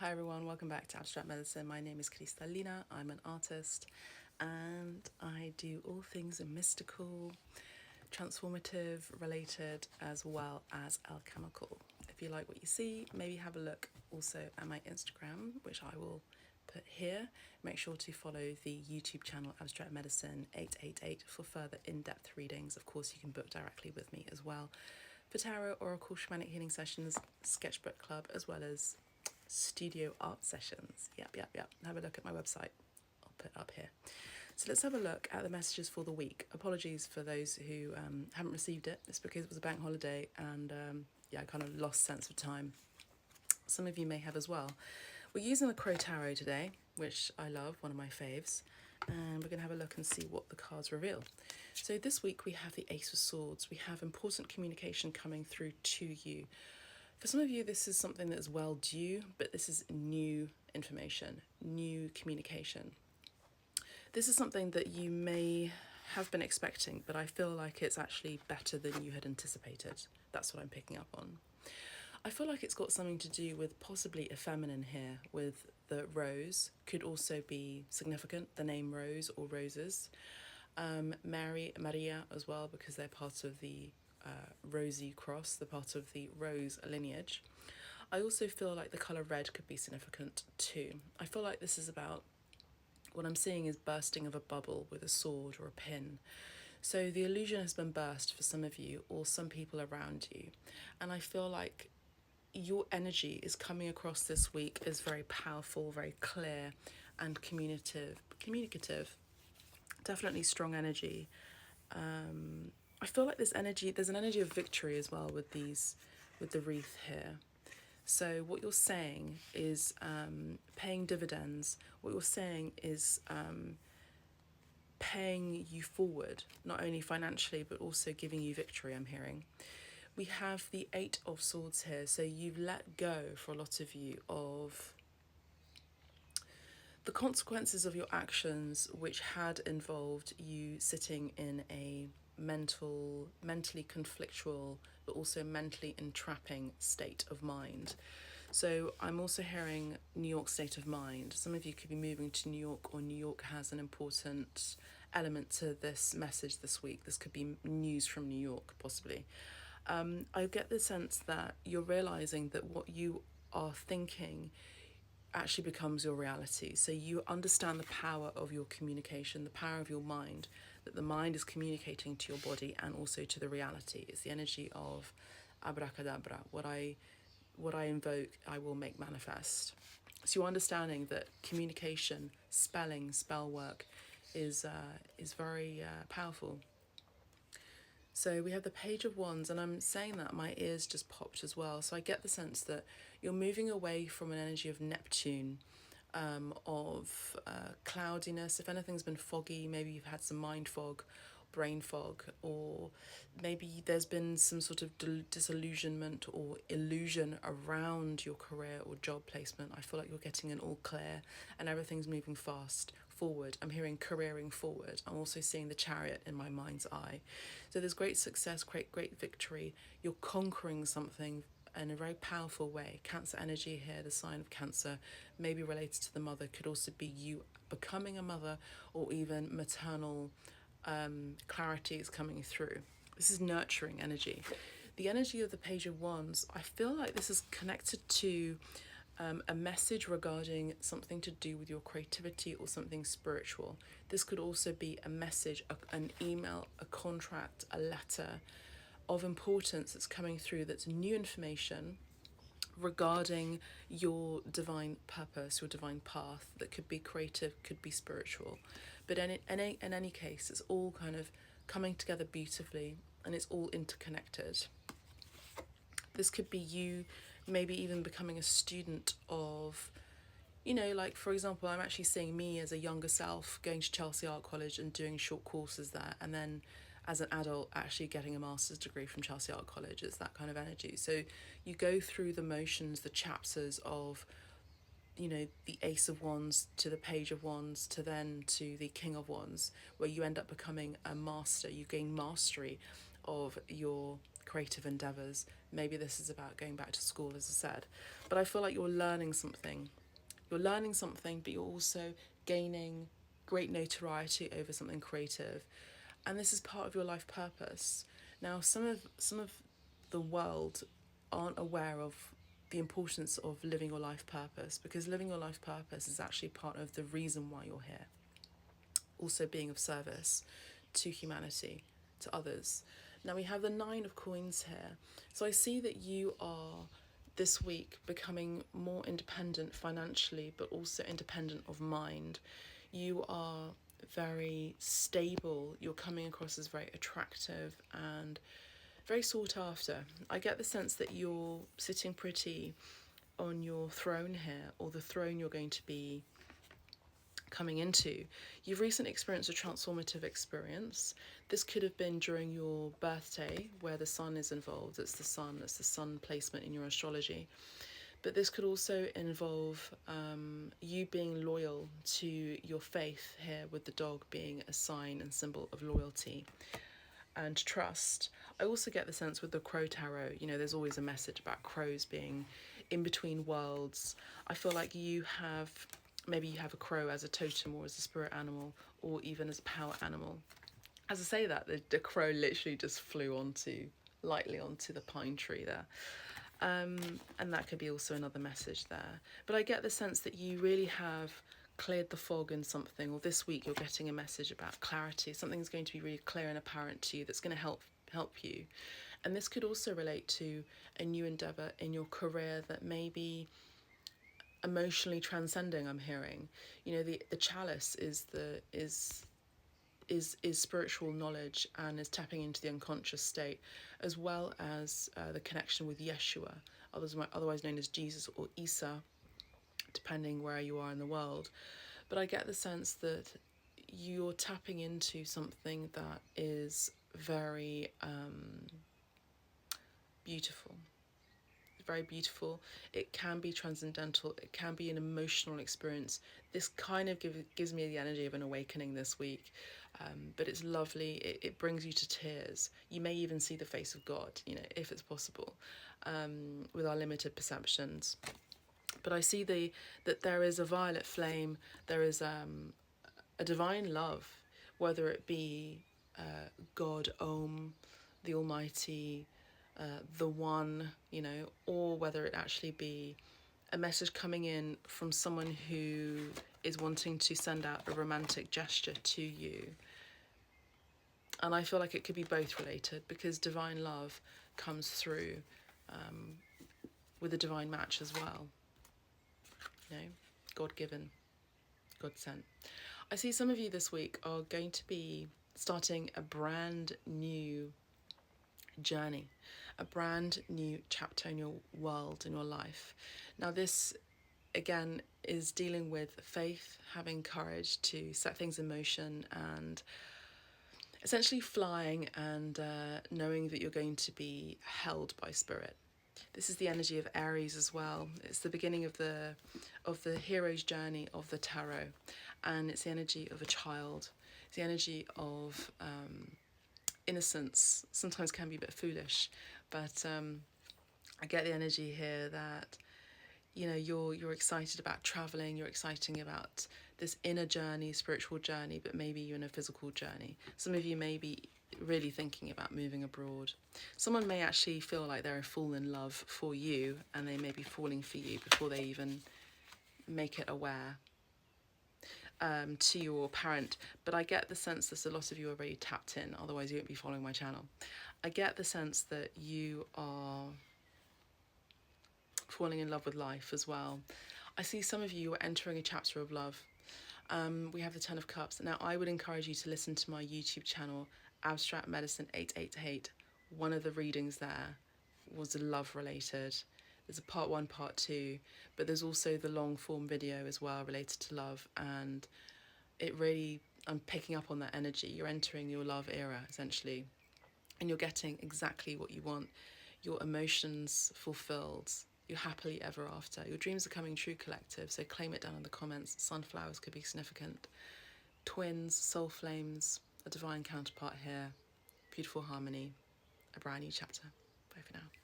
Hi everyone, welcome back to Abstract Medicine. My name is Cristalina. I'm an artist and I do all things mystical, transformative, related, as well as alchemical. If you like what you see, maybe have a look also at my Instagram, which I will put here. Make sure to follow the YouTube channel Abstract Medicine 888 for further in-depth readings. Of course, you can book directly with me as well for tarot, oracle, shamanic healing sessions, sketchbook club, as well as studio art sessions. Yep. Have a look at my website. I'll put it up here. So let's have a look at the messages for the week. Apologies for those who haven't received it. It's because it was a bank holiday and I kind of lost sense of time. Some of you may have as well. We're using the Crow Tarot today, which I love, one of my faves. And we're going to have a look and see what the cards reveal. So this week we have the Ace of Swords. We have important communication coming through to you. For some of you, this is something that is well due, but this is new information, new communication. This is something that you may have been expecting, but I feel like it's actually better than you had anticipated. That's what I'm picking up on. I feel like it's got something to do with possibly a feminine here, with the rose, could also be significant, the name Rose or Roses. Maria as well, because they're part of the rosy cross, the part of the rose lineage. I also feel like the colour red could be significant too. I feel like this is about, what I'm seeing is bursting of a bubble with a sword or a pin. So the illusion has been burst for some of you or some people around you. And I feel like your energy is coming across this week as very powerful, very clear and communicative. Definitely strong energy. I feel like there's an energy of victory as well with the wreath here. So what you're saying is paying dividends. What you're saying is paying you forward, not only financially, but also giving you victory, I'm hearing. We have the Eight of Swords here. So you've let go, for a lot of you, of the consequences of your actions, which had involved you sitting in a mentally conflictual, but also mentally entrapping state of mind. So I'm also hearing New York state of mind. Some of you could be moving to New York, or New York has an important element to this message this week. This could be news from New York, possibly. I get the sense that you're realizing that what you are thinking actually becomes your reality. So you understand the power of your communication, the power of your mind, that the mind is communicating to your body and also to the reality. It's the energy of abracadabra. What I invoke, I will make manifest. So you're understanding that communication, spelling, spell work is very powerful. So we have the Page of Wands, and I'm saying that my ears just popped as well. So I get the sense that you're moving away from an energy of Neptune, of cloudiness. If anything's been foggy, maybe you've had some mind fog, brain fog, or maybe there's been some sort of disillusionment or illusion around your career or job placement. I feel like you're getting an all clear and everything's moving fast forward. I'm hearing careering forward. I'm also seeing the Chariot in my mind's eye. So there's great success, great victory. You're conquering something in a very powerful way. Cancer energy here, the sign of Cancer, maybe related to the mother, could also be you becoming a mother, or even maternal clarity is coming through. This is nurturing energy. The energy of the Page of Wands, I feel like this is connected to a message regarding something to do with your creativity or something spiritual. This could also be a message, an email, a contract, a letter of importance that's coming through, that's new information regarding your divine purpose, your divine path, that could be creative, could be spiritual. But in any case, it's all kind of coming together beautifully and it's all interconnected. This could be you maybe even becoming a student of, like, for example, I'm actually seeing me as a younger self going to Chelsea Art College and doing short courses there, and then as an adult actually getting a master's degree from Chelsea Art College. It's that kind of energy. So you go through the motions, the chapters of, the Ace of Wands to the Page of Wands to then to the King of Wands, where you end up becoming a master. You gain mastery of your creative endeavours. Maybe this is about going back to school, as I said. But I feel like you're learning something. You're learning something, but you're also gaining great notoriety over something creative. And this is part of your life purpose. Now, some of the world aren't aware of the importance of living your life purpose, because living your life purpose is actually part of the reason why you're here. Also being of service to humanity, to others. Now we have the 9 of coins here. So I see that you are this week becoming more independent financially, but also independent of mind. You are very stable. You're coming across as very attractive and very sought after. I get the sense that you're sitting pretty on your throne here, or the throne you're going to be coming into. You've recently experienced a transformative experience. This could have been during your birthday, where the sun is involved. It's the sun placement in your astrology. But this could also involve you being loyal to your faith here, with the dog being a sign and symbol of loyalty and trust. I also get the sense with the crow tarot, there's always a message about crows being in between worlds. I feel like maybe you have a crow as a totem or as a spirit animal, or even as a power animal. As I say that, the crow literally just flew lightly onto the pine tree there. And that could be also another message there. But I get the sense that you really have cleared the fog in something, or this week you're getting a message about clarity. Something's going to be really clear and apparent to you that's going to help you. And this could also relate to a new endeavour in your career that may be emotionally transcending. I'm hearing, the chalice is spiritual knowledge and is tapping into the unconscious state, as well as the connection with Yeshua, otherwise known as Jesus or Isa, depending where you are in the world. But I get the sense that you're tapping into something that is very beautiful. Very beautiful. It can be transcendental. It can be an emotional experience. This kind of gives me the energy of an awakening this week. But it's lovely. It brings you to tears. You may even see the face of God, if it's possible, with our limited perceptions. But I see that there is a violet flame. There is a divine love, whether it be God, Om, the Almighty, the One, or whether it actually be a message coming in from someone who is wanting to send out a romantic gesture to you. And I feel like it could be both related, because divine love comes through with a divine match as well. God-given, God-sent. I see some of you this week are going to be starting a brand new journey, a brand new chapter in your world, in your life. Now this, again, is dealing with faith, having courage to set things in motion, and essentially flying and knowing that you're going to be held by spirit. This is the energy of Aries as well. It's the beginning of the hero's journey of the tarot, and it's the energy of a child. It's the energy of innocence. Sometimes can be a bit foolish, but I get the energy here that you're excited about traveling. You're excited about this inner journey, spiritual journey, but maybe you're in a physical journey. Some of you may be really thinking about moving abroad. Someone may actually feel like they're a fool in love for you, and they may be falling for you before they even make it aware to your parent. But I get the sense that a lot of you are already tapped in, otherwise you won't be following my channel. I get the sense that you are falling in love with life as well. I see some of you are entering a chapter of love. We have the 10 of Cups. Now I would encourage you to listen to my YouTube channel, Abstract Medicine 888. One of the readings there was love related. There's a part 1, part 2, but there's also the long form video as well related to love, and it really, I'm picking up on that energy. You're entering your love era essentially, and you're getting exactly what you want. Your emotions fulfilled. You're happily ever after. Your dreams are coming true, collective, so claim it down in the comments. Sunflowers could be significant. Twins, soul flames, a divine counterpart here, beautiful harmony, a brand new chapter. Bye for now.